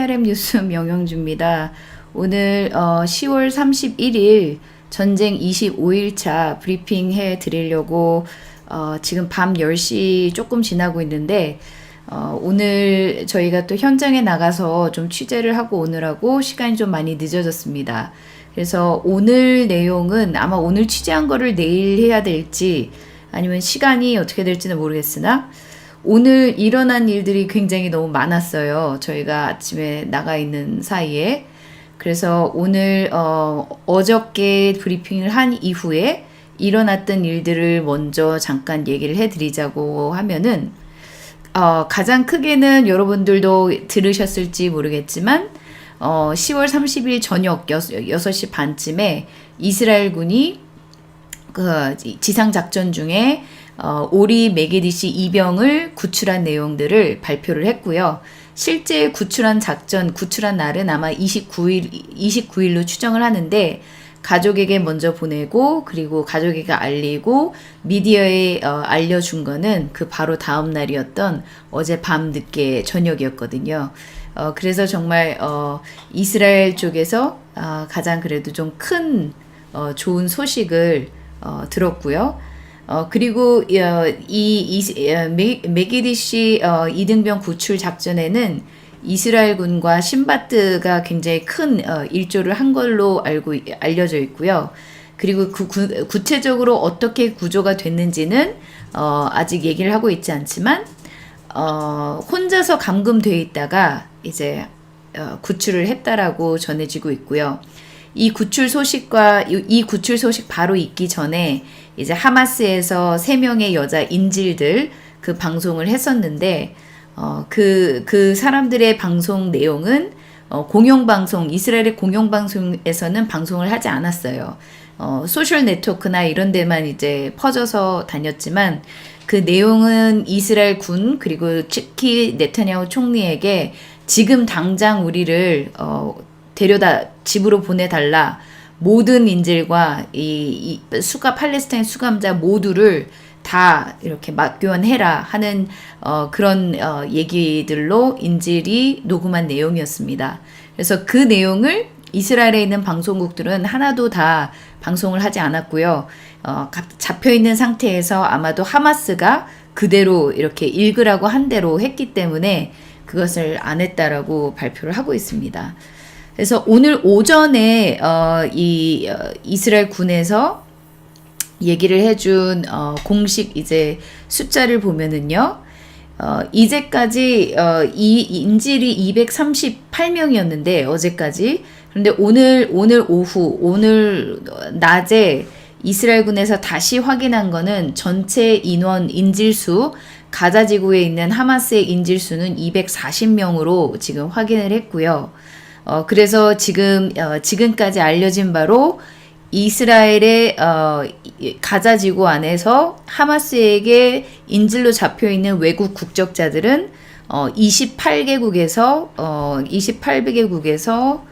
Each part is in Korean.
PRM 뉴스 명영주입니다. 오늘 10월 31일 전쟁 25일차 브리핑 해 드리려고 지금 밤 10시 조금 지나고 있는데 오늘 저희가 또 현장에 나가서 좀 취재를 하고 오느라고 시간이 좀 많이 늦어졌습니다. 그래서 오늘 내용은 아마 오늘 취재한 거를 내일 해야 될지 아니면 시간이 어떻게 될지는 모르겠으나 오늘 일어난 일들이 굉장히 너무 많았어요. 저희가 아침에 나가 있는 사이에. 그래서 오늘 어저께 브리핑을 한 이후에 일어났던 일들을 먼저 잠깐 얘기를 해드리자고 하면은 가장 크게는 여러분들도 들으셨을지 모르겠지만 10월 30일 저녁 6시 반쯤에 이스라엘군이 그 지상작전 중에 오리 메기디시 이병을 구출한 내용들을 발표를 했고요. 실제 구출한 날은 아마 29일로 추정을 하는데 가족에게 먼저 보내고 그리고 가족에게 알리고 미디어에 알려준 거는 그 바로 다음 날이었던 어제 밤 늦게 저녁이었거든요. 그래서 정말 이스라엘 쪽에서 가장 그래도 좀 큰 좋은 소식을 들었고요. 그리고 메기디시 이등병 구출 작전에는 이스라엘군과 신바트가 굉장히 큰 일조를 한 걸로 알려져 있고요. 그리고 구체적으로 어떻게 구조가 됐는지는 아직 얘기를 하고 있지 않지만 혼자서 감금돼 있다가 이제 구출을 했다라고 전해지고 있고요. 이 구출 소식 바로 있기 전에 이제 하마스에서 3명의 여자 인질들 그 방송을 했었는데 그 사람들의 방송 내용은 공영방송, 이스라엘의 공영방송에서는 방송을 하지 않았어요. 소셜 네트워크나 이런 데만 이제 퍼져서 다녔지만 그 내용은 이스라엘 군 그리고 특히 네타냐후 총리에게 지금 당장 우리를 데려다 집으로 보내달라. 모든 인질과 이 팔레스타인 수감자 모두를 다 이렇게 맞교환해라 하는 그런 얘기들로 인질이 녹음한 내용이었습니다. 그래서 그 내용을 이스라엘에 있는 방송국들은 하나도 다 방송을 하지 않았고요. 잡혀있는 상태에서 아마도 하마스가 그대로 이렇게 읽으라고 한 대로 했기 때문에 그것을 안 했다라고 발표를 하고 있습니다. 그래서 오늘 오전에 이스라엘 군에서 얘기를 해준 공식 이제 숫자를 보면은요, 이제까지 이 인질이 238명이었는데 어제까지. 그런데 오늘 오늘 낮에 이스라엘군에서 다시 확인한 거는 전체 인질수 가자 지구에 있는 하마스의 인질수는 240명으로 지금 확인을 했고요. 그래서 지금까지 알려진 바로 이스라엘의 가자 지구 안에서 하마스에게 인질로 잡혀 있는 외국 국적자들은 28개국에서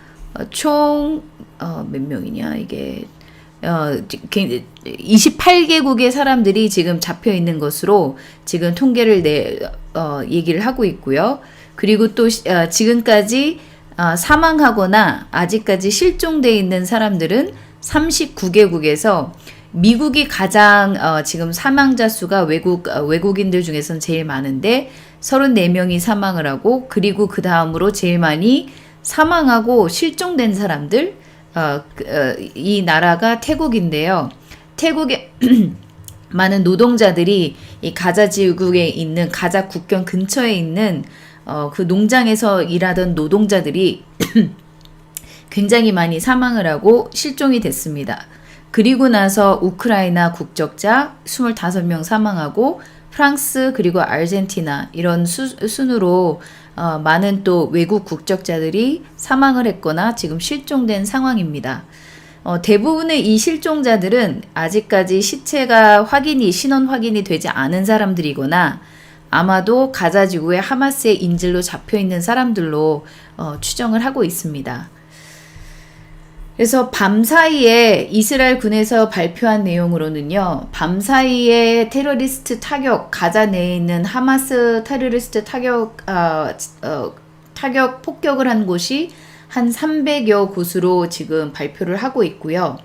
총 몇 명이냐 이게 28개국의 사람들이 지금 잡혀 있는 것으로 지금 통계를 얘기를 하고 있고요. 그리고 또 지금까지 사망하거나 아직까지 실종돼 있는 사람들은 39개국에서 미국이 가장 지금 사망자 수가 외국인들 중에서는 제일 많은데 34명이 사망을 하고 그리고 그 다음으로 제일 많이 사망하고 실종된 사람들 이 나라가 태국인데요. 태국의 많은 노동자들이 이 가자 지구에 있는 가자 국경 근처에 있는 그 농장에서 일하던 노동자들이 굉장히 많이 사망을 하고 실종이 됐습니다. 그리고 나서 우크라이나 국적자 25명 사망하고 프랑스 그리고 아르헨티나 이런 순으로 많은 또 외국 국적자들이 사망을 했거나 지금 실종된 상황입니다. 대부분의 이 실종자들은 아직까지 시체가 신원 확인이 되지 않은 사람들이거나 아마도 가자 지구의 하마스의 인질로 잡혀 있는 사람들로 추정을 하고 있습니다. 그래서 밤사이에 이스라엘 군에서 발표한 내용으로는요, 밤사이에 테러리스트 타격, 가자 내에 있는 하마스 테러리스트 타격 폭격을 한 곳이 한 300여 곳으로 지금 발표를 하고 있고요.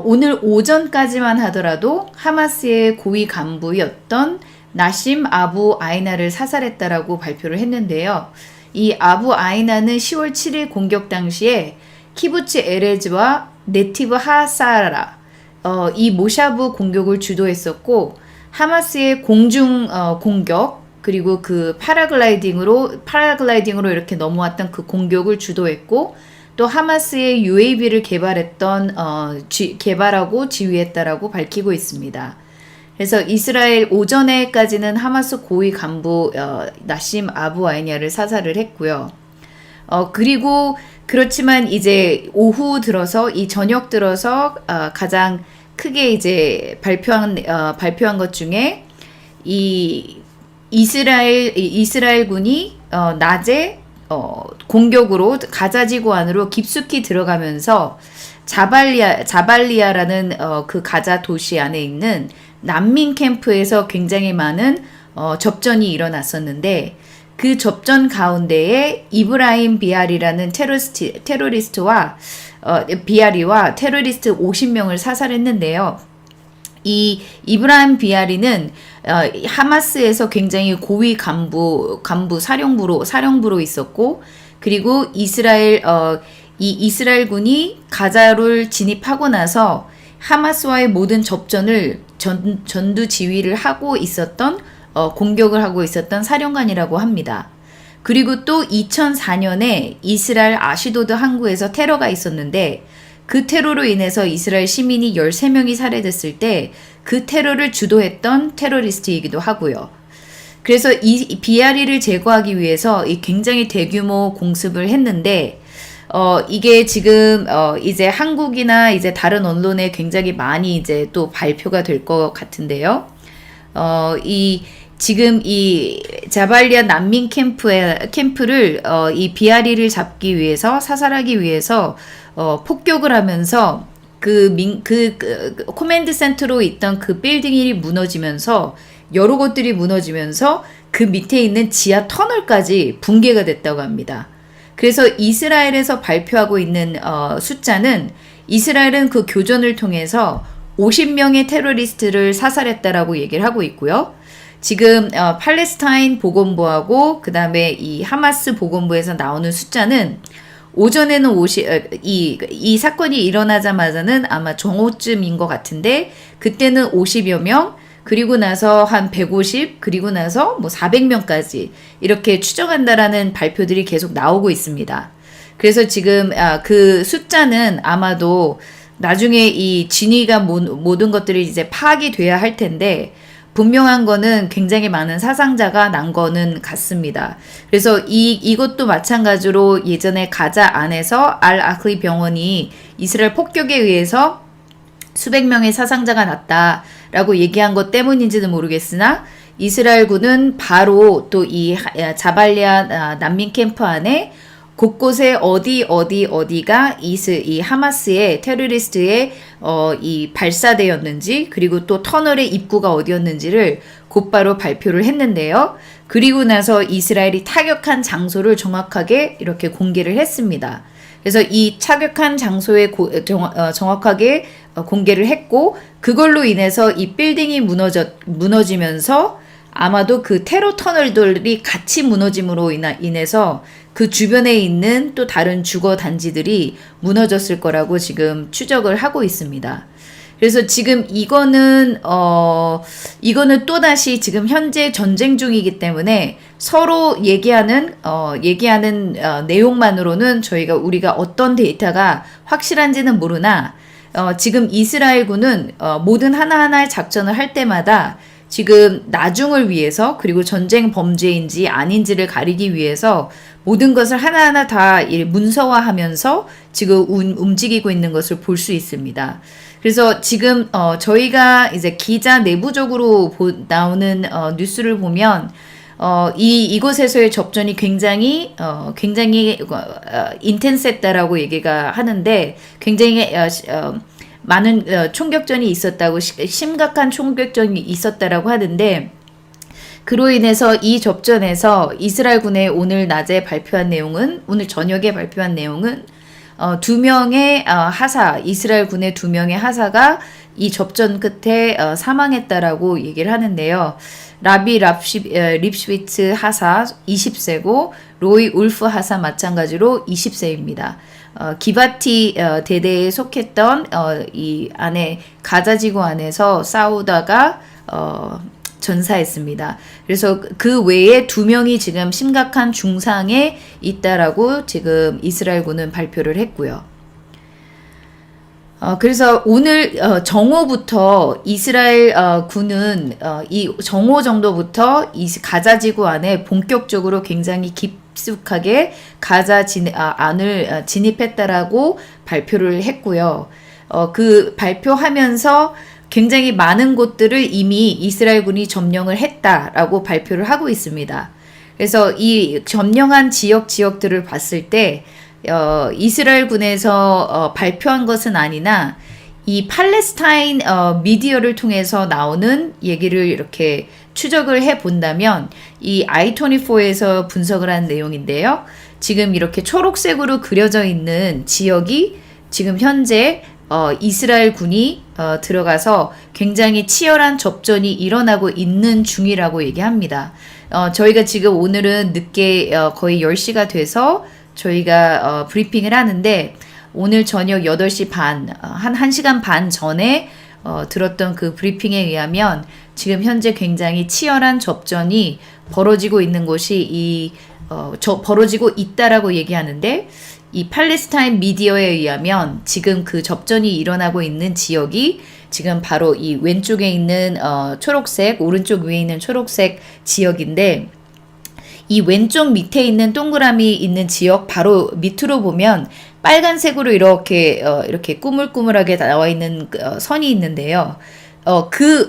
오늘 오전까지만 하더라도 하마스의 고위 간부였던 나심 아부 아이나를 사살했다라고 발표를 했는데요. 이 아부 아이나는 10월 7일 공격 당시에 키부츠 에레즈와 네티브 하사라 이 모샤브 공격을 주도했었고 하마스의 공중 공격 그리고 그 파라글라이딩으로 이렇게 넘어왔던 그 공격을 주도했고 또 하마스의 UAV를 개발하고 지휘했다라고 밝히고 있습니다. 그래서 이스라엘 오전에까지는 하마스 고위 간부 나심 아부 아이냐를 사살을 했고요. 그리고 그렇지만 이제 오후 들어서 이 저녁 들어서 가장 크게 이제 발표한 것 중에 이 이스라엘군이 낮에 공격으로 가자지구 안으로 깊숙이 들어가면서 자발리아라는 그 가자 도시 안에 있는 난민 캠프에서 굉장히 많은 접전이 일어났었는데 그 접전 가운데에 이브라임 비아리라는 테러리스트와 테러리스트 50명을 사살했는데요. 이 이브라임 비아리는 하마스에서 굉장히 고위 간부 사령부로 있었고 그리고 이스라엘군이 가자를 진입하고 나서 하마스와의 모든 접전을 전두 지휘를 하고 있었던 공격을 하고 있었던 사령관이라고 합니다. 그리고 또 2004년에 이스라엘 아시도드 항구에서 테러가 있었는데 그 테러로 인해서 이스라엘 시민이 13명이 살해됐을 때 그 테러를 주도했던 테러리스트이기도 하고요. 그래서 이 비아리를 제거하기 위해서 이 굉장히 대규모 공습을 했는데 이게 지금 이제 한국이나 이제 다른 언론에 굉장히 많이 이제 또 발표가 될 것 같은데요. 지금 이 자발리아 난민 캠프를 이 비아리를 잡기 위해서 사살하기 위해서 폭격을 하면서 그 코맨드 센터로 있던 그 빌딩이 무너지면서 여러 곳들이 무너지면서 그 밑에 있는 지하 터널까지 붕괴가 됐다고 합니다. 그래서 이스라엘에서 발표하고 있는 숫자는 이스라엘은 그 교전을 통해서 50명의 테러리스트를 사살했다라고 얘기를 하고 있고요. 지금 팔레스타인 보건부하고 그 다음에 이 하마스 보건부에서 나오는 숫자는 오전에는 이 사건이 일어나자마자는 아마 정오쯤인 것 같은데 그때는 50여 명 그리고 나서 한 150 그리고 나서 뭐 400명까지 이렇게 추정한다라는 발표들이 계속 나오고 있습니다. 그래서 지금 그 숫자는 아마도 나중에 이 진위가 모든 것들이 이제 파악이 돼야 할 텐데 분명한 거는 굉장히 많은 사상자가 난 거는 같습니다. 그래서 이것도 마찬가지로 예전에 가자 안에서 알-아클리 병원이 이스라엘 폭격에 의해서 수백 명의 사상자가 났다라고 얘기한 것 때문인지는 모르겠으나 이스라엘군은 바로 또 이 자발리아 난민 캠프 안에 곳곳에 어디가 이 하마스의 테러리스트의 이 발사대였는지 그리고 또 터널의 입구가 어디였는지를 곧바로 발표를 했는데요. 그리고 나서 이스라엘이 타격한 장소를 정확하게 이렇게 공개를 했습니다. 그래서 이 타격한 장소에 정확하게 공개를 했고 그걸로 인해서 이 빌딩이 무너지면서 아마도 그 테러 터널들이 같이 무너짐으로 인해서 그 주변에 있는 또 다른 주거 단지들이 무너졌을 거라고 지금 추적을 하고 있습니다. 그래서 지금 이거는 또다시 지금 현재 전쟁 중이기 때문에 서로 얘기하는 내용만으로는 우리가 어떤 데이터가 확실한지는 모르나 지금 이스라엘군은 모든 하나하나의 작전을 할 때마다 지금 나중을 위해서 그리고 전쟁 범죄인지 아닌지를 가리기 위해서 모든 것을 하나하나 다 문서화하면서 지금 움직이고 있는 것을 볼 수 있습니다. 그래서 지금 저희가 이제 기자 내부적으로 나오는 뉴스를 보면 이곳에서의 접전이 굉장히 인텐스했다라고 얘기가 하는데 굉장히 많은 총격전이 있었다고 심각한 총격전이 있었다라고 하는데 그로 인해서 이 접전에서 이스라엘군의 오늘 낮에 발표한 내용은, 오늘 저녁에 발표한 내용은 두 명의 하사, 이스라엘군의 두 명의 하사가 이 접전 끝에 사망했다라고 얘기를 하는데요. 라비 립스위트 하사 20세고 로이 울프 하사 마찬가지로 20세입니다. 기바티 대대에 속했던 이 안에 가자지구 안에서 싸우다가 전사했습니다. 그래서 그 외에 두 명이 지금 심각한 중상에 있다라고 지금 이스라엘군은 발표를 했고요. 그래서 오늘 정오부터 이스라엘 군은 이 정오 정도부터 이 가자지구 안에 본격적으로 굉장히 깊숙하게 가자 안을 진입했다라고 발표를 했고요. 그 발표하면서 굉장히 많은 곳들을 이미 이스라엘군이 점령을 했다라고 발표를 하고 있습니다. 그래서 이 점령한 지역들을 봤을 때 이스라엘군에서 발표한 것은 아니나 이 팔레스타인 미디어를 통해서 나오는 얘기를 이렇게 추적을 해 본다면 이 i24에서 분석을 한 내용인데요. 지금 이렇게 초록색으로 그려져 있는 지역이 지금 현재 이스라엘군이 들어가서 굉장히 치열한 접전이 일어나고 있는 중이라고 얘기합니다. 저희가 지금 오늘은 늦게 거의 10시가 돼서 저희가 브리핑을 하는데 오늘 저녁 8시 반, 한 1시간 반 전에 들었던 그 브리핑에 의하면 지금 현재 굉장히 치열한 접전이 벌어지고 있는 곳이 벌어지고 있다라고 얘기하는데 이 팔레스타인 미디어에 의하면 지금 그 접전이 일어나고 있는 지역이 지금 바로 이 왼쪽에 있는 초록색, 오른쪽 위에 있는 초록색 지역인데 이 왼쪽 밑에 있는 동그라미 있는 지역 바로 밑으로 보면 빨간색으로 이렇게 꾸물꾸물하게 나와 있는 선이 있는데요.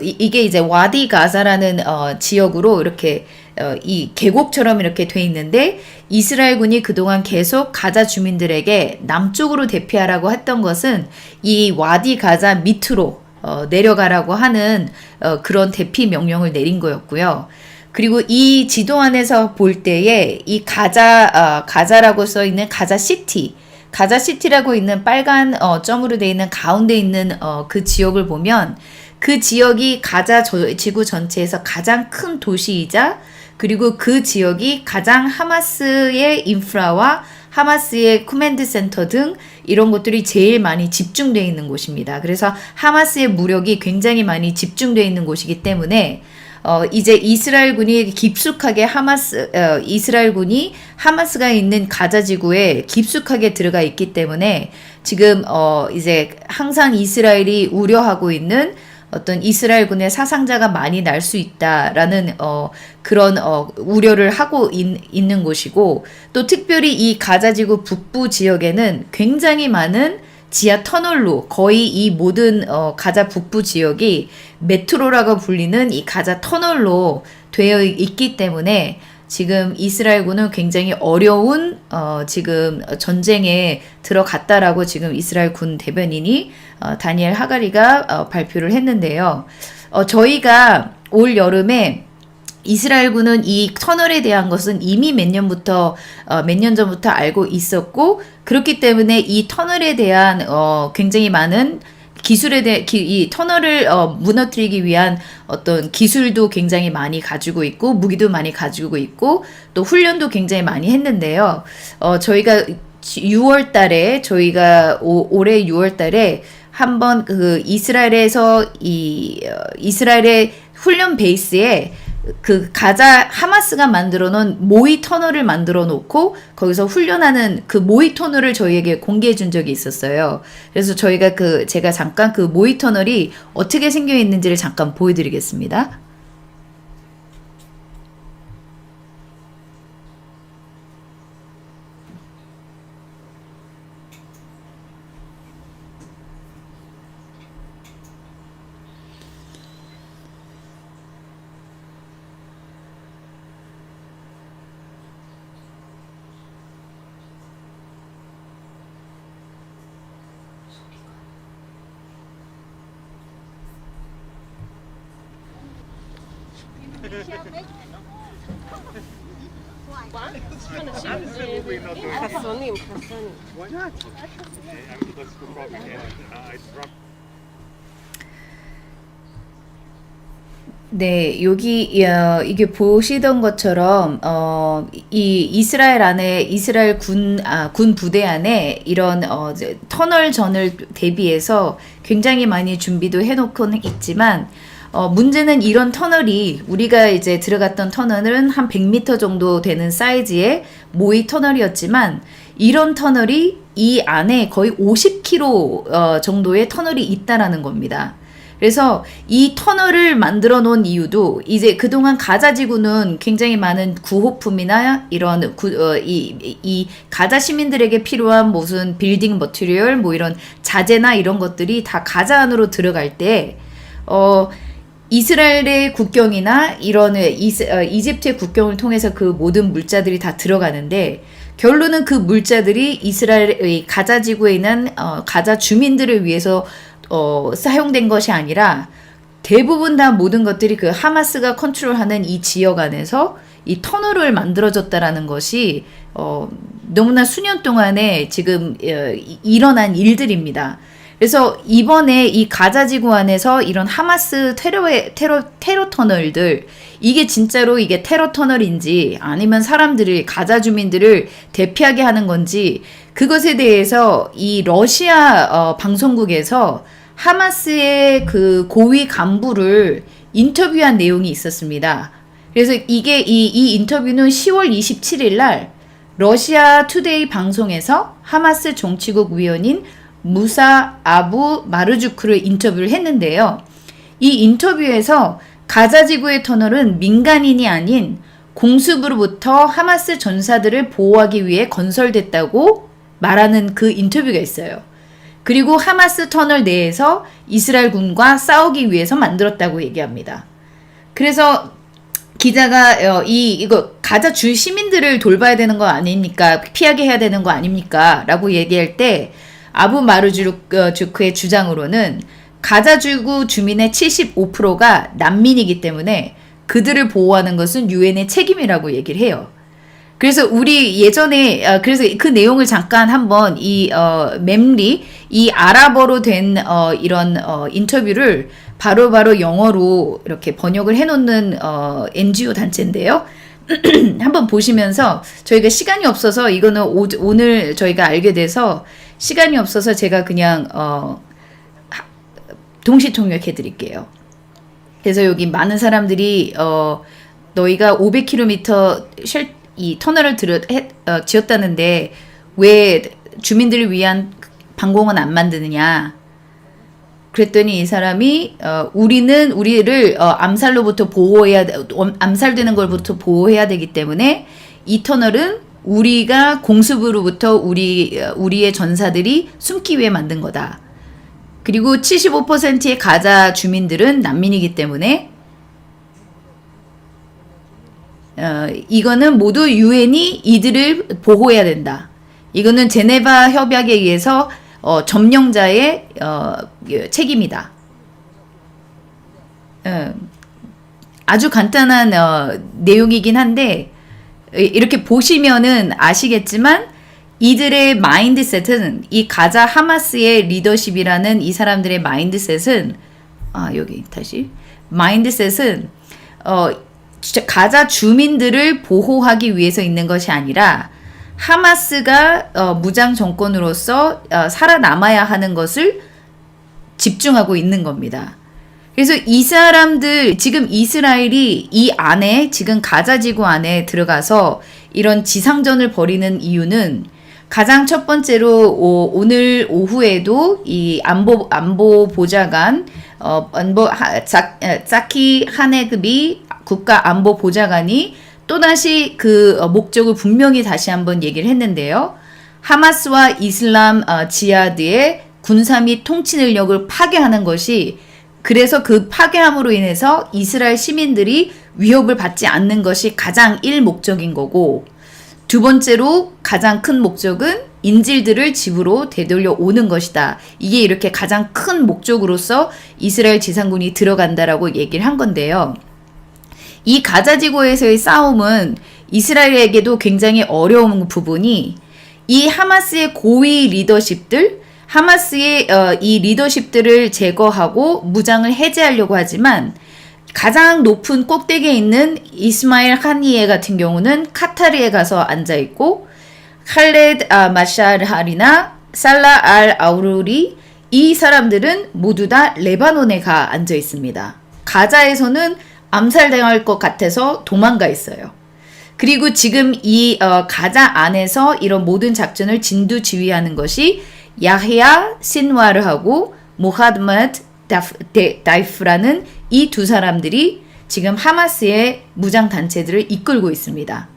이게 이제 와디 가자라는 지역으로 이렇게 이 계곡처럼 이렇게 돼 있는데 이스라엘군이 그동안 계속 가자 주민들에게 남쪽으로 대피하라고 했던 것은 이 와디 가자 밑으로 내려가라고 하는 그런 대피 명령을 내린 거였고요. 그리고 이 지도 안에서 볼 때에 이 가자라고 써 있는 가자시티라고 있는 빨간 점으로 되어 있는 가운데 있는 그 지역을 보면 그 지역이 가자 지구 전체에서 가장 큰 도시이자 그리고 그 지역이 가장 하마스의 인프라와 하마스의 코맨드 센터 등 이런 것들이 제일 많이 집중되어 있는 곳입니다. 그래서 하마스의 무력이 굉장히 많이 집중되어 있는 곳이기 때문에 이제 이스라엘군이 깊숙하게 이스라엘군이 하마스가 있는 가자 지구에 깊숙하게 들어가 있기 때문에 지금 이제 항상 이스라엘이 우려하고 있는 어떤 이스라엘군의 사상자가 많이 날 수 있다라는 그런 우려를 하고 있는 곳이고 또 특별히 이 가자지구 북부 지역에는 굉장히 많은 지하 터널로 거의 이 모든 가자 북부 지역이 메트로라고 불리는 이 가자 터널로 되어 있기 때문에 지금 이스라엘군은 굉장히 어려운 지금 전쟁에 들어갔다라고 지금 이스라엘 군 대변인이 다니엘 하가리가 발표를 했는데요. 저희가 올 여름에 이스라엘군은 이 터널에 대한 것은 이미 몇 년 전부터 알고 있었고 그렇기 때문에 이 터널에 대한 굉장히 많은 이 터널을 무너뜨리기 위한 어떤 기술도 굉장히 많이 가지고 있고 무기도 많이 가지고 있고 또 훈련도 굉장히 많이 했는데요. 저희가 6월 달에 올해 6월 달에 한번 그 이스라엘에서 이스라엘의 훈련 베이스에 그 가자 하마스가 만들어 놓은 모이 터널을 만들어 놓고 거기서 훈련하는 그 모이 터널을 저희에게 공개해 준 적이 있었어요. 그래서 제가 잠깐 그 모이 터널이 어떻게 생겨 있는지를 잠깐 보여드리겠습니다. Absolutely not doing it. חסונים, חסונים. Why not? I mean, that's the problem. Yeah, it's wrong. 네, 여기 이게 보시던 것처럼 이 이스라엘 안에 이스라엘 군 부대 안에 이런 이제 터널전을 대비해서 굉장히 많이 준비도 해놓고는 있지만 문제는 이런 터널이 우리가 이제 들어갔던 터널은 한 100m 정도 되는 사이즈의 모의 터널이었지만 이런 터널이 이 안에 거의 50km 정도의 터널이 있다라는 겁니다. 그래서 이 터널을 만들어 놓은 이유도 이제 그동안 가자 지구는 굉장히 많은 구호품이나 이런 이 가자 시민들에게 필요한 무슨 빌딩 머티리얼 뭐 이런 자재나 이런 것들이 다 가자 안으로 들어갈 때 이스라엘의 국경이나 이런 이집트의 국경을 통해서 그 모든 물자들이 다 들어가는데 결론은 그 물자들이 이스라엘의 가자 지구에 있는 가자 주민들을 위해서 사용된 것이 아니라 대부분 다 모든 것들이 그 하마스가 컨트롤하는 이 지역 안에서 이 터널을 만들어졌다라는 것이 너무나 수년 동안에 지금 일어난 일들입니다. 그래서 이번에 이 가자 지구 안에서 이런 하마스 테러 터널들 이게 진짜로 이게 테러 터널인지 아니면 사람들을 가자 주민들을 대피하게 하는 건지 그것에 대해서 이 러시아 방송국에서 하마스의 그 고위 간부를 인터뷰한 내용이 있었습니다. 그래서 이게 이 인터뷰는 10월 27일 날 러시아 투데이 방송에서 하마스 정치국 위원인 무사 아부 마르주크를 인터뷰를 했는데요. 이 인터뷰에서 가자 지구의 터널은 민간인이 아닌 공습으로부터 하마스 전사들을 보호하기 위해 건설됐다고 말하는 그 인터뷰가 있어요. 그리고 하마스 터널 내에서 이스라엘 군과 싸우기 위해서 만들었다고 얘기합니다. 그래서 기자가 이거 가자 주 시민들을 돌봐야 되는 거 아닙니까? 피하게 해야 되는 거 아닙니까? 라고 얘기할 때 아부 마르주크의 주장으로는 가자 지구 주민의 75%가 난민이기 때문에 그들을 보호하는 것은 유엔의 책임이라고 얘기를 해요. 그래서 우리 예전에 그래서 그 내용을 잠깐 한번 이 mem리 이 아랍어로 된 이런 인터뷰를 바로바로 영어로 이렇게 번역을 해놓는 NGO 단체인데요. 한번 보시면서 저희가 시간이 없어서 이거는 오늘 저희가 알게 돼서 시간이 없어서 제가 그냥 동시 통역해 드릴게요. 그래서 여기 많은 사람들이 너희가 500km 이 터널을 지었다는데 왜 주민들을 위한 방공은 안 만드느냐? 그랬더니 이 사람이 우리는 우리를 암살로부터 암살되는 걸부터 보호해야 되기 때문에 이 터널은 우리가 공습으로부터 우리의 전사들이 숨기 위해 만든 거다. 그리고 75%의 가자 주민들은 난민이기 때문에 이거는 모두 유엔이 이들을 보호해야 된다. 이거는 제네바 협약에 의해서 점령자의 책임이다. 아주 간단한 내용이긴 한데 이렇게 보시면은 아시겠지만 이들의 마인드셋은 이 가자 하마스의 리더십이라는 이 사람들의 마인드셋은 여기 다시 마인드셋은 가자 주민들을 보호하기 위해서 있는 것이 아니라 하마스가 무장 정권으로서 살아남아야 하는 것을 집중하고 있는 겁니다. 그래서 이 사람들 지금 이스라엘이 이 안에 지금 가자 지구 안에 들어가서 이런 지상전을 벌이는 이유는 가장 첫 번째로 오늘 오후에도 이 안보 보좌관 자키 하네그비 국가안보보좌관이 또다시 그 목적을 분명히 다시 한번 얘기를 했는데요. 하마스와 이슬람 지하드의 군사 및 통치 능력을 파괴하는 것이 그래서 그 파괴함으로 인해서 이스라엘 시민들이 위협을 받지 않는 것이 가장 1목적인 거고 두 번째로 가장 큰 목적은 인질들을 집으로 되돌려 오는 것이다. 이게 이렇게 가장 큰 목적으로서 이스라엘 지상군이 들어간다라고 얘기를 한 건데요. 이 가자지구에서의 싸움은 이스라엘에게도 굉장히 어려운 부분이 이 하마스의 고위 리더십들, 하마스의 이 리더십들을 제거하고 무장을 해제하려고 하지만 가장 높은 꼭대기에 있는 이스마일 하니에 같은 경우는 카타르에 가서 앉아 있고 칼레드 마샤르하리나 살라 알 아우르리 이 사람들은 모두 다 레바논에 가 앉아 있습니다. 가자에서는 암살당할 것 같아서 도망가 있어요. 그리고 지금 이 가자 안에서 이런 모든 작전을 진두지휘하는 것이 야히야 신와르하고 모하드마드 다이프라는 이 두 사람들이 지금 하마스의 무장단체들을 이끌고 있습니다.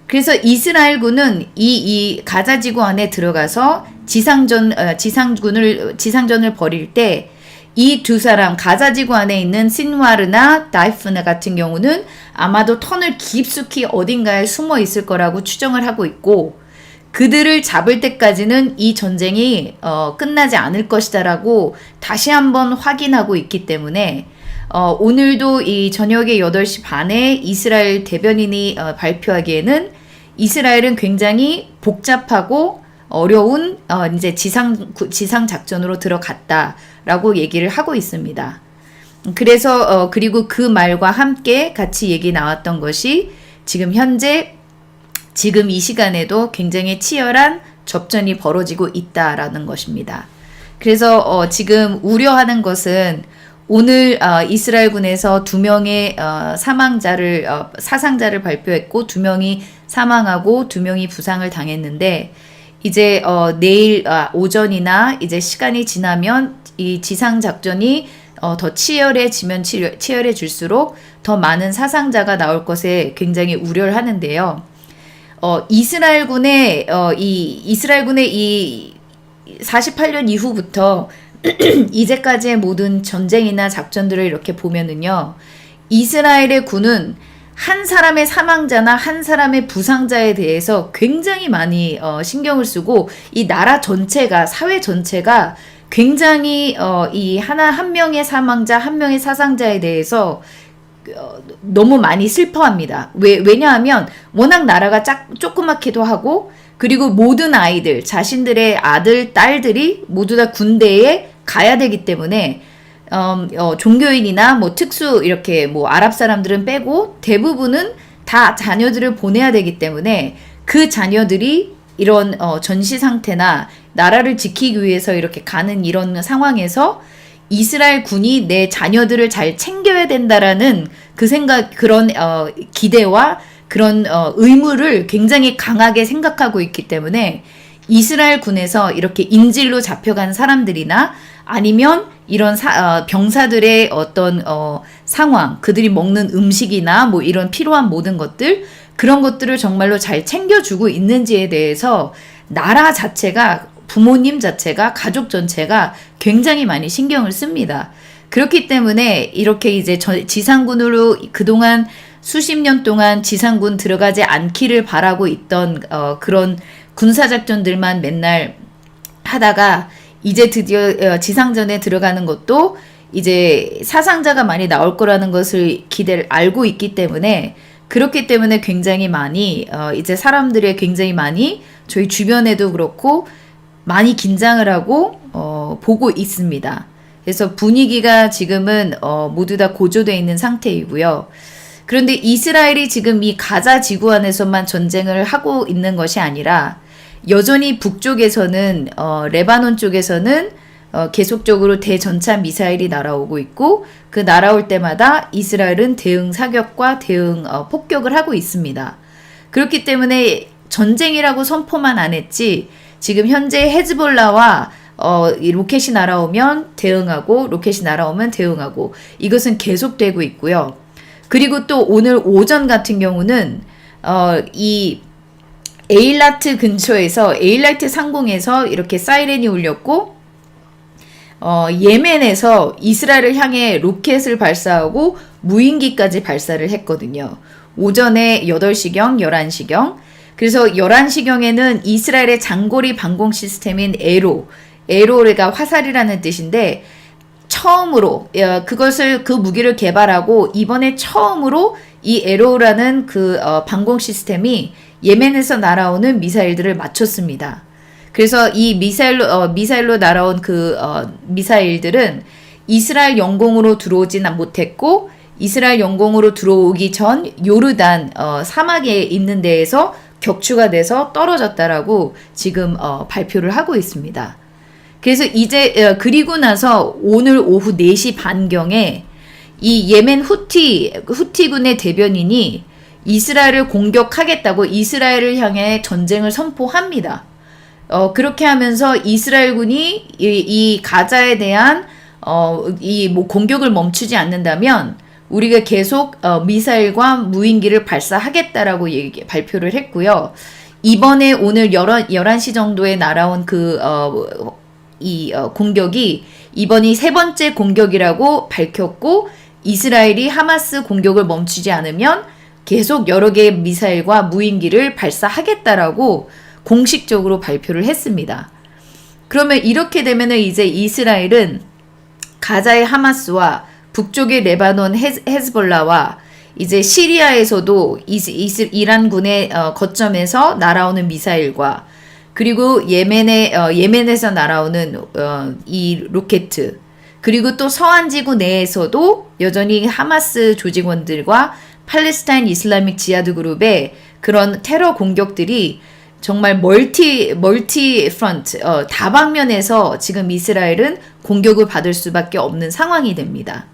그래서 이스라엘군은 이 가자지구 안에 들어가서 지상전을 벌일 때 이 두 사람 가자지구 안에 있는 신와르나 다이프나 같은 경우는 아마도 터널 깊숙이 어딘가에 숨어 있을 거라고 추정을 하고 있고 그들을 잡을 때까지는 이 전쟁이 끝나지 않을 것이다라고 다시 한번 확인하고 있기 때문에 오늘도 이 저녁에 8시 반에 이스라엘 대변인이 발표하기에는 이스라엘은 굉장히 복잡하고 어려운 이제 지상 작전으로 들어갔다라고 얘기를 하고 있습니다. 그래서 그리고 그 말과 함께 같이 얘기 나왔던 것이 지금 현재 지금 이 시간에도 굉장히 치열한 접전이 벌어지고 있다라는 것입니다. 그래서 지금 우려하는 것은 오늘 이스라엘군에서 2명의 사상자를 발표했고 2명이 사망하고 2명이 부상을 당했는데 이제 내일 오전이나 이제 시간이 지나면 이 지상 작전이 더 치열해질수록 더 많은 사상자가 나올 것에 굉장히 우려를 하는데요. 이스라엘군의 이 48년 이후부터 이제까지의 모든 전쟁이나 작전들을 이렇게 보면은요, 이스라엘의 군은 한 사람의 사망자나 한 사람의 부상자에 대해서 굉장히 많이 신경을 쓰고 이 나라 전체가 사회 전체가 굉장히 이 한 명의 사망자 한 명의 사상자에 대해서 너무 많이 슬퍼합니다. 왜냐하면 워낙 나라가 조그맣기도 하고 그리고 모든 아이들 자신들의 아들 딸들이 모두 다 군대에 가야 되기 때문에 종교인이나 뭐 특수 이렇게 뭐 아랍 사람들은 빼고 대부분은 다 자녀들을 보내야 되기 때문에 그 자녀들이 이런 전시 상태나 나라를 지키기 위해서 이렇게 가는 이런 상황에서 이스라엘 군이 내 자녀들을 잘 챙겨야 된다라는 그 생각, 그런 기대와 그런 의무를 굉장히 강하게 생각하고 있기 때문에 이스라엘 군에서 이렇게 인질로 잡혀간 사람들이나 아니면 이런 병사들의 어떤 상황, 그들이 먹는 음식이나 뭐 이런 필요한 모든 것들, 그런 것들을 정말로 잘 챙겨주고 있는지에 대해서 나라 자체가, 부모님 자체가, 가족 전체가 굉장히 많이 신경을 씁니다. 그렇기 때문에 이렇게 이제 지상군으로 그동안 수십 년 동안 지상군 들어가지 않기를 바라고 있던 그런 군사작전들만 맨날 하다가 이제 드디어 지상전에 들어가는 것도 이제 사상자가 많이 나올 거라는 것을 알고 있기 때문에 그렇기 때문에 굉장히 많이 이제 사람들의 굉장히 많이 저희 주변에도 그렇고 많이 긴장을 하고 보고 있습니다. 그래서 분위기가 지금은 모두 다 고조되어 있는 상태이고요. 그런데 이스라엘이 지금 이 가자 지구 안에서만 전쟁을 하고 있는 것이 아니라 여전히 북쪽에서는 레바논 쪽에서는 계속적으로 대전차 미사일이 날아오고 있고 그 날아올 때마다 이스라엘은 대응 사격과 대응 폭격을 하고 있습니다. 그렇기 때문에 전쟁이라고 선포만 안 했지 지금 현재 헤즈볼라와 이 로켓이 날아오면 대응하고 로켓이 날아오면 대응하고 이것은 계속되고 있고요. 그리고 또 오늘 오전 같은 경우는 이 에일라트 근처에서 에일라트 상공에서 이렇게 사이렌이 울렸고 예멘에서 이스라엘을 향해 로켓을 발사하고 무인기까지 발사를 했거든요. 오전에 8시경, 11시경. 그래서 11시경에는 이스라엘의 장거리 방공 시스템인 에로가 화살이라는 뜻인데 처음으로 그 무기를 개발하고 이번에 처음으로 이 에로라는 그 방공 시스템이 예멘에서 날아오는 미사일들을 맞췄습니다. 그래서 이 미사일로 날아온 그 미사일들은 이스라엘 영공으로 들어오지는 못했고, 이스라엘 영공으로 들어오기 전 요르단 사막에 있는 데에서 격추가 돼서 떨어졌다라고 지금 발표를 하고 있습니다. 그래서 이제 그리고 나서 오늘 오후 4시 반경에 이 예멘 후티군의 대변인이 이스라엘을 공격하겠다고 이스라엘을 향해 전쟁을 선포합니다. 그렇게 하면서 이스라엘군이 이 가자에 대한 이 뭐 공격을 멈추지 않는다면 우리가 계속 미사일과 무인기를 발사하겠다라고 발표를 했고요. 이번에 오늘 11시 정도에 날아온 공격이 이번이 세 번째 공격이라고 밝혔고, 이스라엘이 하마스 공격을 멈추지 않으면 계속 여러 개의 미사일과 무인기를 발사하겠다라고 공식적으로 발표를 했습니다. 그러면 이렇게 되면은 이제 이스라엘은 가자의 하마스와 북쪽의 레바논 헤즈볼라와 이제 시리아에서도 이란군의 거점에서 날아오는 미사일과 그리고 예멘에서 날아오는 이 로켓, 그리고 또 서한 지구 내에서도 여전히 하마스 조직원들과 팔레스타인 이슬라믹 지하드 그룹의 그런 테러 공격들이 정말 멀티 프런트, 다방면에서 지금 이스라엘은 공격을 받을 수밖에 없는 상황이 됩니다.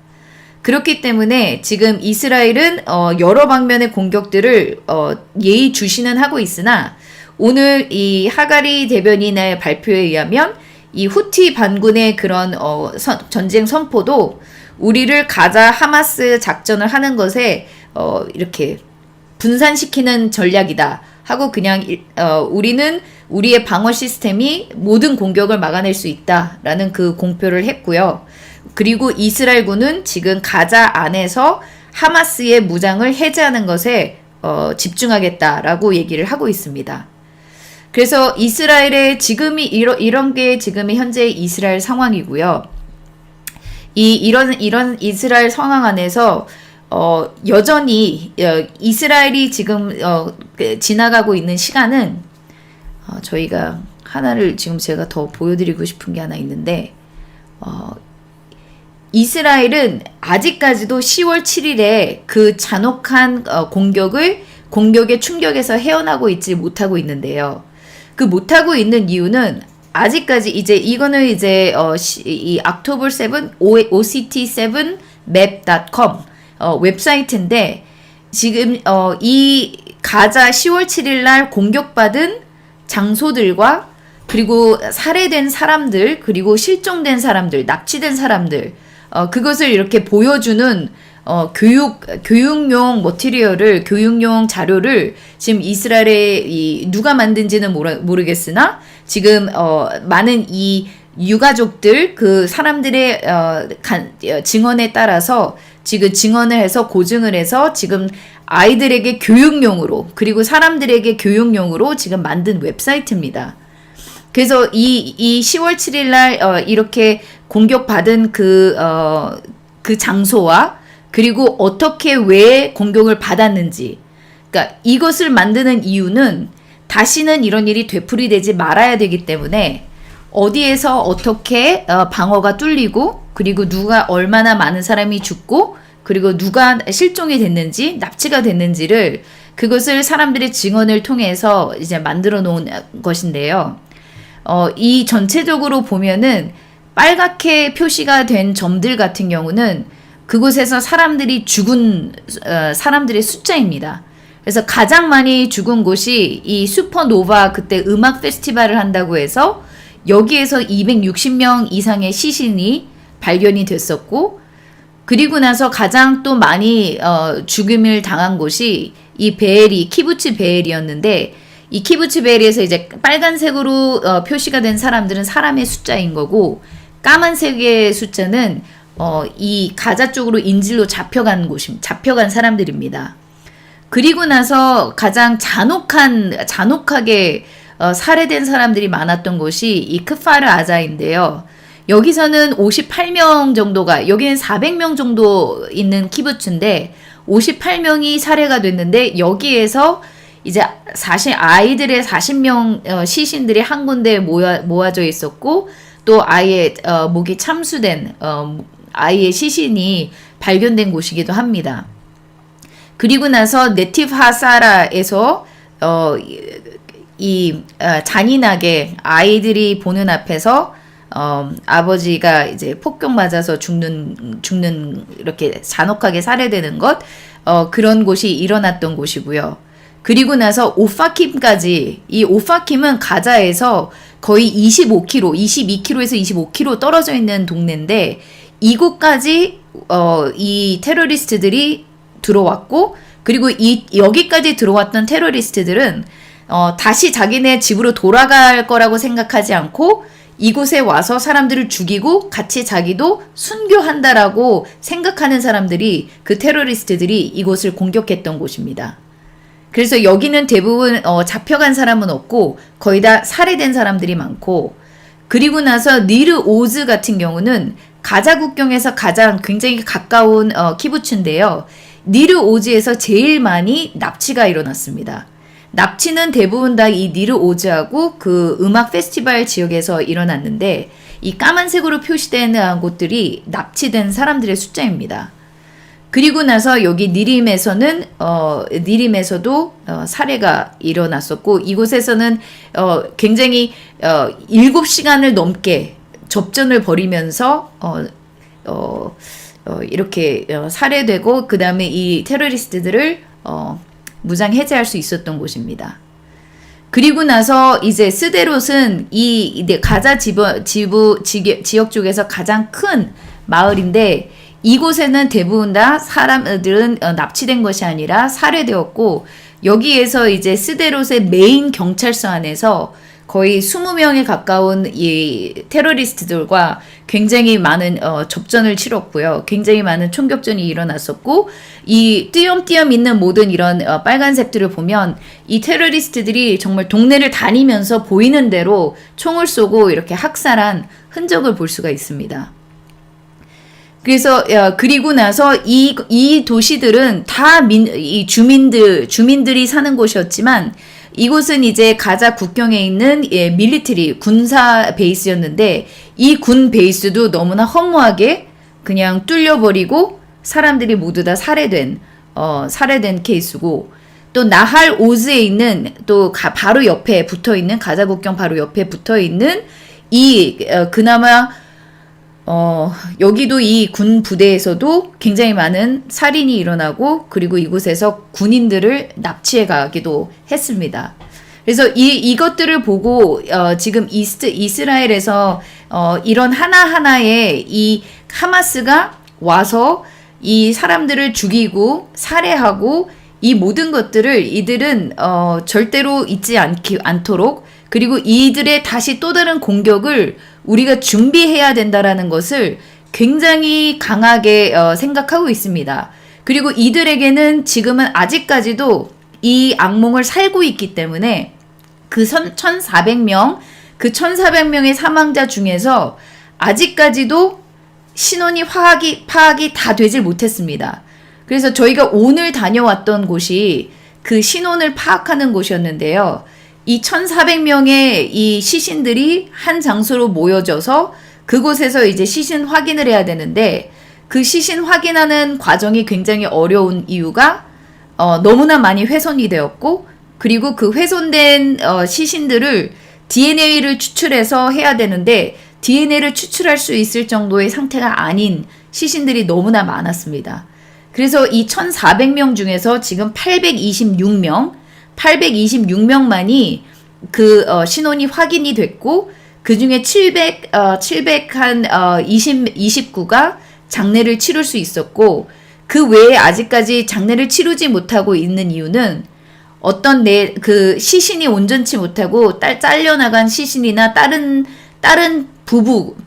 그렇기 때문에 지금 이스라엘은 여러 방면의 공격들을 예의주시는 하고 있으나, 오늘 이 하가리 대변인의 발표에 의하면 이 후티 반군의 그런 전쟁 선포도 우리를 가자 하마스 작전을 하는 것에 이렇게 분산시키는 전략이다 하고, 그냥 우리는 우리의 방어 시스템이 모든 공격을 막아낼 수 있다라는 그 공표를 했고요. 그리고 이스라엘군은 지금 가자 안에서 하마스의 무장을 해제하는 것에 집중하겠다라고 얘기를 하고 있습니다. 그래서 이스라엘의 지금이 이런 게 지금의 현재의 이스라엘 상황이고요. 이런 이스라엘 상황 안에서 여전히 이스라엘이 지금 지나가고 있는 시간은 저희가 하나를 지금 제가 더 보여드리고 싶은 게 하나 있는데, 이스라엘은 아직까지도 10월 7일에 그 잔혹한 공격의 충격에서 헤어나고 있지 못하고 있는데요. 그 못하고 있는 이유는 아직까지 이거는 이 October 7 OCT7map.com 웹사이트인데, 지금 이 가자 10월 7일 날 공격받은 장소들과 그리고 살해된 사람들, 그리고 실종된 사람들, 납치된 사람들, 그것을 이렇게 보여주는 교육용 머티리얼을, 교육용 자료를 지금 이스라엘에 누가 만든지는 모르겠으나 지금 많은 이 유가족들, 그 사람들의 증언에 따라서 지금 증언을 해서 고증을 해서 지금 아이들에게 교육용으로, 그리고 사람들에게 교육용으로 지금 만든 웹사이트입니다. 그래서 이 10월 7일 날 이렇게 공격받은 그 장소와 그리고 어떻게 왜 공격을 받았는지, 그러니까 이것을 만드는 이유는 다시는 이런 일이 되풀이되지 말아야 되기 때문에 어디에서 어떻게 방어가 뚫리고, 그리고 누가 얼마나 많은 사람이 죽고, 그리고 누가 실종이 됐는지, 납치가 됐는지를, 그것을 사람들의 증언을 통해서 이제 만들어 놓은 것인데요. 이 전체적으로 보면은 빨갛게 표시가 된 점들 같은 경우는 그곳에서 사람들이 죽은 사람들의 숫자입니다. 그래서 가장 많이 죽은 곳이 이 슈퍼노바, 그때 음악 페스티벌을 한다고 해서 여기에서 260명 이상의 시신이 발견이 됐었고, 그리고 나서 가장 또 많이 죽음을 당한 곳이 이 키부츠 베엘이었는데, 이 키부츠 베엘에서 이제 빨간색으로 표시가 된 사람들은 사람의 숫자인 거고, 까만색의 숫자는 이 가자 쪽으로 인질로 잡혀간 사람들입니다. 그리고 나서 가장 잔혹하게 살해된 사람들이 많았던 곳이 이 크파르 아자인데요. 여기서는 58명 정도가, 여기는 400명 정도 있는 키부츠인데 58명이 살해가 됐는데 여기에서 이제 사실 아이들의 40명 시신들이 한 군데에 모아져 있었고 또 아이의 목이 참수된 아이의 시신이 발견된 곳이기도 합니다. 그리고 나서 네티브 하사라에서 잔인하게 아이들이 보는 앞에서 아버지가 이제 폭격 맞아서 죽는 이렇게 잔혹하게 살해되는 것 그런 곳이 일어났던 곳이고요. 그리고 나서 오파킴까지 이 오파킴은 가자에서 거의 22km에서 25km 떨어져 있는 동네인데 이곳까지 이 테러리스트들이 들어왔고 그리고 여기까지 들어왔던 테러리스트들은 다시 자기네 집으로 돌아갈 거라고 생각하지 않고 이곳에 와서 사람들을 죽이고 같이 자기도 순교한다라고 생각하는 사람들이 그 테러리스트들이 이곳을 공격했던 곳입니다. 그래서 여기는 대부분 잡혀간 사람은 없고 거의 다 살해된 사람들이 많고 그리고 나서 니르 오즈 같은 경우는 가자 국경에서 가장 굉장히 가까운 키부츠인데요. 니르 오즈에서 제일 많이 납치가 일어났습니다. 납치는 대부분 다 이 니르 오즈하고 그 음악 페스티벌 지역에서 일어났는데 이 까만색으로 표시된 곳들이 납치된 사람들의 숫자입니다. 그리고 나서 여기 니림에서도 살해가 일어났었고 이곳에서는 굉장히 7시간을 넘게 접전을 벌이면서 이렇게 살해되고 그 다음에 이 테러리스트들을 무장 해제할 수 있었던 곳입니다. 그리고 나서 이제 스데롯은 이 가자 지역 쪽에서 가장 큰 마을인데 이곳에는 대부분 다 사람들은 납치된 것이 아니라 살해되었고 여기에서 이제 스데롯의 메인 경찰서 안에서 거의 20명에 가까운 이 테러리스트들과 굉장히 많은 접전을 치렀고요. 굉장히 많은 총격전이 일어났었고 이 띄엄띄엄 있는 모든 이런 빨간색들을 보면 이 테러리스트들이 정말 동네를 다니면서 보이는 대로 총을 쏘고 이렇게 학살한 흔적을 볼 수가 있습니다. 그래서 그리고 나서 이 도시들은 다 이 주민들이 사는 곳이었지만 이곳은 이제 가자 국경에 있는 밀리터리 군사 베이스였는데 이 군 베이스도 너무나 허무하게 그냥 뚫려버리고 사람들이 모두 다 살해된 케이스고 또 나할 오즈에 있는 또 바로 옆에 붙어 있는 가자 국경 바로 옆에 붙어 있는 그나마 여기도 이 군 부대에서도 굉장히 많은 살인이 일어나고 그리고 이곳에서 군인들을 납치해 가기도 했습니다. 그래서 이것들을 보고 지금 이스라엘에서 이런 하나하나의 이 하마스가 와서 이 사람들을 죽이고 살해하고 이 모든 것들을 이들은 절대로 잊지 않도록 그리고 이들의 다시 또 다른 공격을 우리가 준비해야 된다라는 것을 굉장히 강하게 생각하고 있습니다. 그리고 이들에게는 지금은 아직까지도 이 악몽을 살고 있기 때문에 그 1,400명의 사망자 중에서 아직까지도 신원이 파악이 다 되질 못했습니다. 그래서 저희가 오늘 다녀왔던 곳이 그 신원을 파악하는 곳이었는데요. 이 1,400명의 이 시신들이 한 장소로 모여져서 그곳에서 이제 시신 확인을 해야 되는데 그 시신 확인하는 과정이 굉장히 어려운 이유가 너무나 많이 훼손이 되었고 그리고 그 훼손된 시신들을 DNA를 추출해서 해야 되는데 DNA를 추출할 수 있을 정도의 상태가 아닌 시신들이 너무나 많았습니다. 그래서 이 1,400명 중에서 지금 826명만이 그 신원이 확인이 됐고 그 중에 729가 장례를 치를 수 있었고 그 외에 아직까지 장례를 치르지 못하고 있는 이유는 어떤 그 시신이 온전치 못하고 잘려나간 시신이나 다른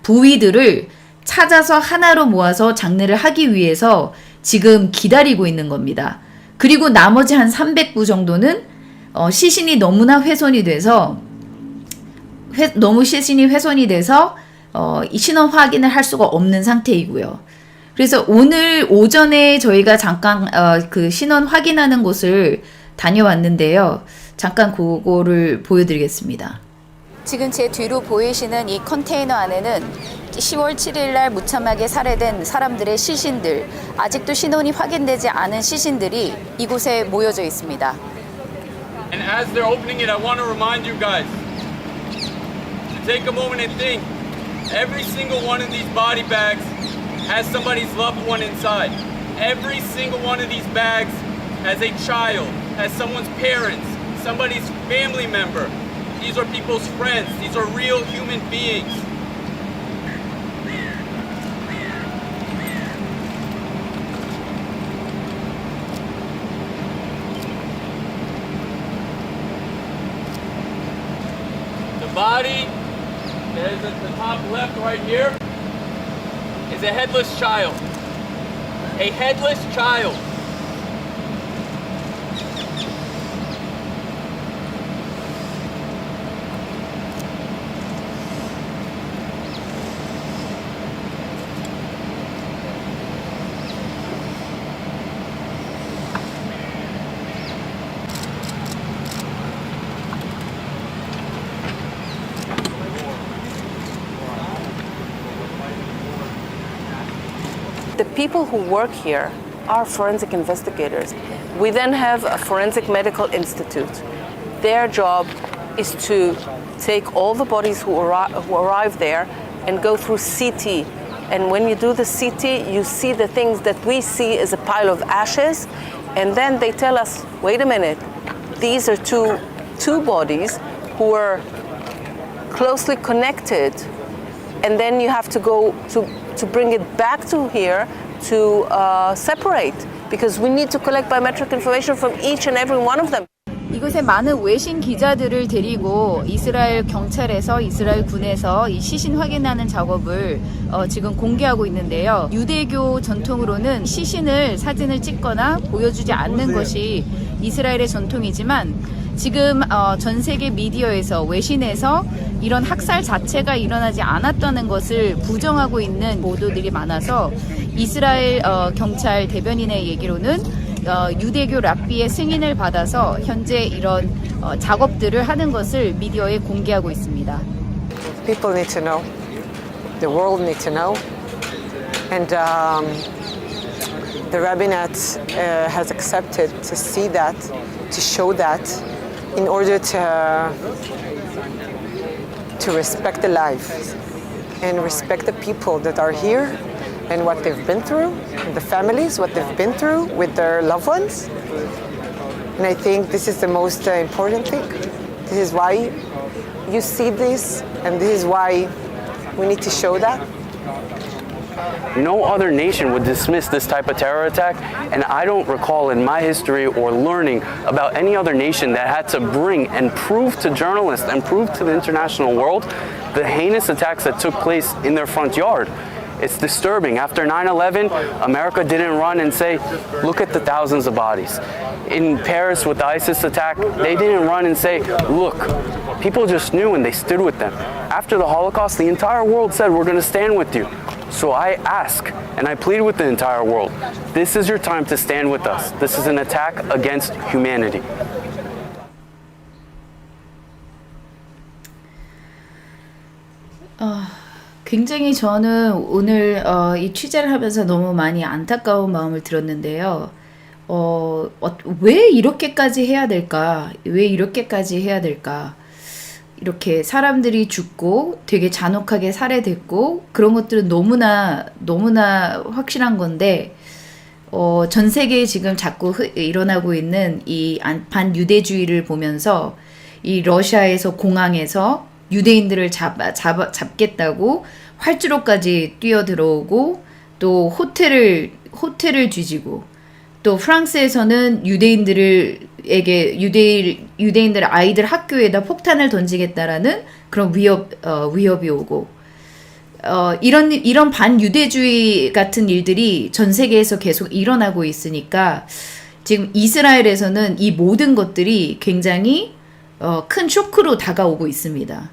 부위들을 찾아서 하나로 모아서 장례를 하기 위해서 지금 기다리고 있는 겁니다. 그리고 나머지 한 300구 정도는 시신이 너무나 훼손이 돼서 이 신원 확인을 할 수가 없는 상태이고요. 그래서 오늘 오전에 저희가 잠깐 그 신원 확인하는 곳을 다녀왔는데요. 잠깐 그거를 보여드리겠습니다. 지금 제 뒤로 보이시는 이 컨테이너 안에는 10월 7일 날 무참하게 살해된 사람들의 시신들, 아직도 신원이 확인되지 않은 시신들이 이곳에 모여져 있습니다. And as they're opening it, I want to remind you guys to take a moment and think. Every single one of these body bags has somebody's loved one inside. Every single one of these bags has a child, has someone's parents, somebody's family member. These are people's friends. These are real human beings. The body that is at the top left right here is a headless child. A headless child. The people who work here are forensic investigators. We then have a forensic medical institute. Their job is to take all the bodies who arrive there and go through CT. And when you do the CT, you see the things that we see as a pile of ashes. And then they tell us, wait a minute, these are two bodies who are closely connected. And then you have to go to bring it back to here to separate, because we need to collect biometric information from each and every one of them. 이곳에 많은 외신 기자들을 데리고 이스라엘 경찰에서 이스라엘 군에서 이 시신 확인하는 작업을 지금 공개하고 있는데요. 유대교 전통으로는 시신을 사진을 찍거나 보여주지 않는 것이 이스라엘의 전통이지만 지금 전 세계 미디어에서 외신에서 이런 학살 자체가 일어나지 않았다는 것을 부정하고 있는 보도들이 많아서 이스라엘 경찰 대변인의 얘기로는 유대교 랍비의 승인을 받아서 현재 이런 작업들을 하는 것을 미디어에 공개하고 있습니다. People need to know. The world needs to know. And the rabbinate has accepted to see that, to show that, in order to respect the life and respect the people that are here and what they've been through, and the families, what they've been through with their loved ones. And I think this is the most important thing. This is why you see this, and this is why we need to show that. No other nation would dismiss this type of terror attack, and I don't recall in my history or learning about any other nation that had to bring and prove to journalists and prove to the international world the heinous attacks that took place in their front yard. It's disturbing. After 9/11, America didn't run and say, look at the thousands of bodies. In Paris with the ISIS attack, they didn't run and say, look, people just knew and they stood with them. After the Holocaust, the entire world said, we're going to stand with you. So I ask and I plead with the entire world, this is your time to stand with us. This is an attack against humanity. 굉장히 저는 오늘 이 취재를 하면서 너무 많이 안타까운 마음을 들었는데요. 왜 이렇게까지 해야 될까? 왜 이렇게까지 해야 될까? 이렇게 사람들이 죽고 되게 잔혹하게 살해됐고 그런 것들은 너무나 확실한 건데 전 세계에 지금 자꾸 일어나고 있는 이 반유대주의를 보면서 이 러시아에서 공항에서 유대인들을 잡겠다고 활주로까지 뛰어들어오고 또 호텔을 뒤지고 또 프랑스에서는 유대인들 아이들 학교에다 폭탄을 던지겠다라는 그런 위협이 오고 이런 반유대주의 같은 일들이 전 세계에서 계속 일어나고 있으니까 지금 이스라엘에서는 이 모든 것들이 굉장히 큰 쇼크로 다가오고 있습니다.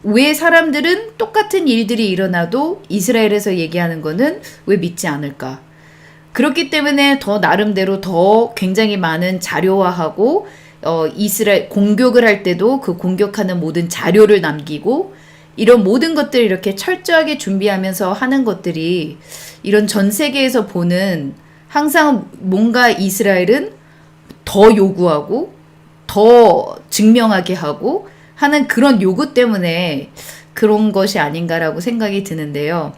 왜 사람들은 똑같은 일들이 일어나도 이스라엘에서 얘기하는 거는 왜 믿지 않을까? 그렇기 때문에 더 나름대로 더 굉장히 많은 자료화하고 이스라엘 공격을 할 때도 그 공격하는 모든 자료를 남기고 이런 모든 것들을 이렇게 철저하게 준비하면서 하는 것들이 이런 전 세계에서 보는 항상 뭔가 이스라엘은 더 요구하고 더 증명하게 하고 하는 그런 요구 때문에 그런 것이 아닌가라고 생각이 드는데요.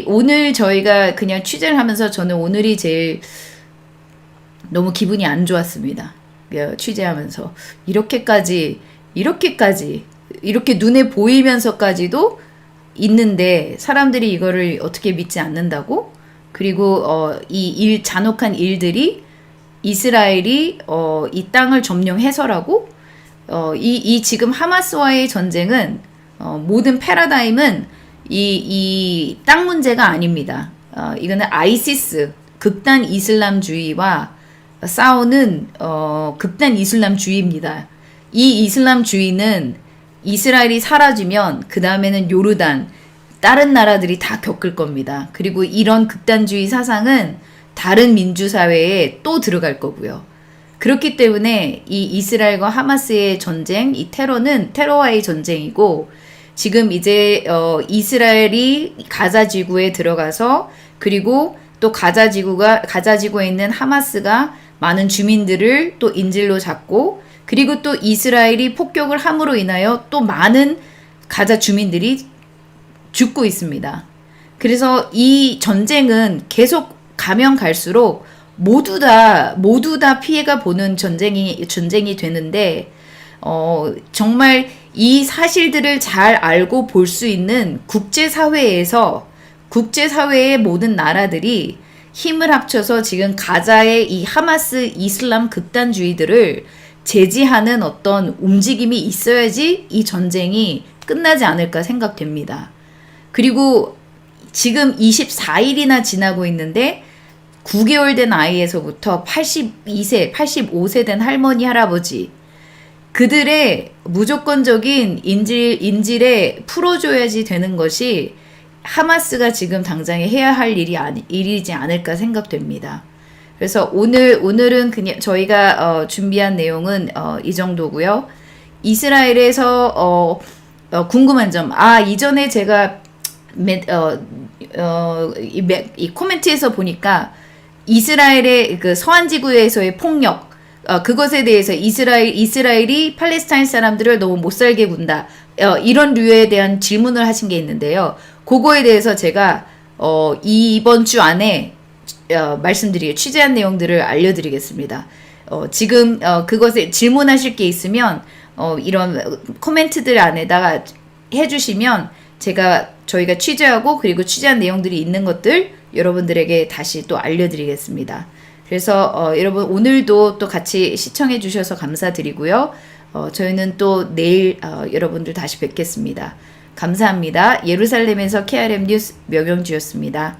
오늘 저희가 그냥 취재를 하면서 저는 오늘이 제일 너무 기분이 안 좋았습니다. 취재하면서 이렇게 눈에 보이면서까지도 있는데 사람들이 이거를 어떻게 믿지 않는다고? 그리고 이 잔혹한 일들이 이스라엘이 이 땅을 점령해서라고? 이 지금 하마스와의 전쟁은 모든 패러다임은 이 땅 문제가 아닙니다. 이거는 아이시스 극단 이슬람주의와 싸우는 극단 이슬람주의입니다. 이 이슬람주의는 이스라엘이 사라지면 그 다음에는 요르단 다른 나라들이 다 겪을 겁니다. 그리고 이런 극단주의 사상은 다른 민주사회에 또 들어갈 거고요. 그렇기 때문에 이 이스라엘과 하마스의 전쟁, 이 테러는 테러와의 전쟁이고 지금 이제 이스라엘이 가자 지구에 들어가서 그리고 또 가자 지구에 있는 하마스가 많은 주민들을 또 인질로 잡고 그리고 또 이스라엘이 폭격을 함으로 인하여 또 많은 가자 주민들이 죽고 있습니다. 그래서 이 전쟁은 계속 가면 갈수록 모두 다 피해가 보는 전쟁이 되는데 정말 이 사실들을 잘 알고 볼 수 있는 국제사회의 모든 나라들이 힘을 합쳐서 지금 가자의 이 하마스 이슬람 극단주의들을 제지하는 어떤 움직임이 있어야지 이 전쟁이 끝나지 않을까 생각됩니다. 그리고 지금 24일이나 지나고 있는데 9개월 된 아이에서부터 82세, 85세 된 할머니, 할아버지 그들의 무조건적인 인질에 풀어줘야지 되는 것이 하마스가 지금 당장에 해야 할 일이지 않을까 생각됩니다. 그래서 오늘은 그냥 저희가 준비한 내용은 이 정도고요. 이스라엘에서 궁금한 점, 이전에 제가 이 코멘트에서 보니까 이스라엘의 그 서한 지구에서의 폭력 그것에 대해서 이스라엘이 팔레스타인 사람들을 너무 못 살게 군다. 이런 류에 대한 질문을 하신 게 있는데요. 그거에 대해서 제가 이번 주 안에 취재한 내용들을 알려드리겠습니다. 지금 그것에 질문하실 게 있으면 이런 코멘트들 안에다가 해주시면 저희가 취재하고 그리고 취재한 내용들이 있는 것들 여러분들에게 다시 또 알려드리겠습니다. 그래서 여러분 오늘도 또 같이 시청해 주셔서 감사드리고요. 저희는 또 내일 여러분들 다시 뵙겠습니다. 감사합니다. 예루살렘에서 KRM 뉴스 명영주였습니다.